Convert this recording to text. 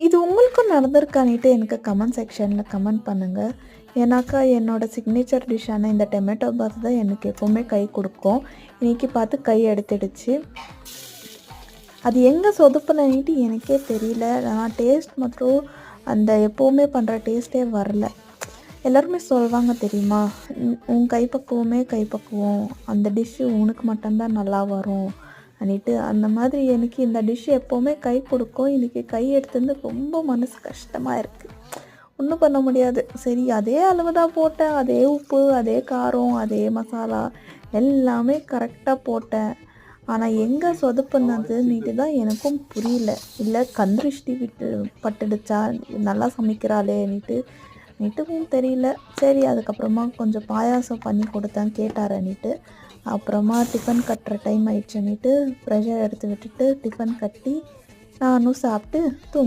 இது உங்களுக்கும் நடந்திருக்கான்னுட்டு எனக்கு கமெண்ட் செக்ஷனில் கமெண்ட் பண்ணுங்கள். ஏன்னாக்கா என்னோடய சிக்னேச்சர் டிஷ்ஷான இந்த டொமேட்டோ பாத் தான் எனக்கு எப்போவுமே கை கொடுக்கும். இன்றைக்கி பார்த்து கை எடுத்துடுச்சு. அது எங்கே சொதுப்புனேன்ட்டு எனக்கே தெரியல. நான் டேஸ்ட் மற்றும் அந்த எப்போவுமே பண்ணுற டேஸ்ட்டே வரல. எல்லாருமே சொல்லுவாங்க தெரியுமா, உன் கைப்பக்குவமே கைப்பக்குவம், அந்த டிஷ்ஷு உனக்கு மட்டும்தான் நல்லா வரும் அன்னிட்டு. அந்த மாதிரி எனக்கு இந்த டிஷ் எப்போவுமே கை கொடுக்கும். இன்றைக்கி கை எடுத்துருந்து ரொம்ப மனசு கஷ்டமாக இருக்குது. ஒன்றும் பண்ண முடியாது. சரி, அதே அளவு தான் போட்டேன். அதே உப்பு, அதே காரம், அதே மசாலா எல்லாமே கரெக்டாக போட்டேன். ஆனால் எங்கே சொதப்புனதுன்னுட்டு தான் எனக்கும் புரியல. இல்லை கந்திருஷ்டி பட்டுடுச்சா, நல்லா சமைக்கிறாளேன்னுட்டும் தெரியல. சரி, அதுக்கப்புறமா கொஞ்சம் பாயாசம் பண்ணி கொடுத்தேன் கேட்டாரன்னுட்டு. அப்புறமா டிஃபன் கட்டுற டைம் ஆயிடுச்சுன்னுட்டு ப்ரெஷர் எடுத்து விட்டுட்டு டிஃபன் கட்டி நானும் சாப்பிட்டு தூங்க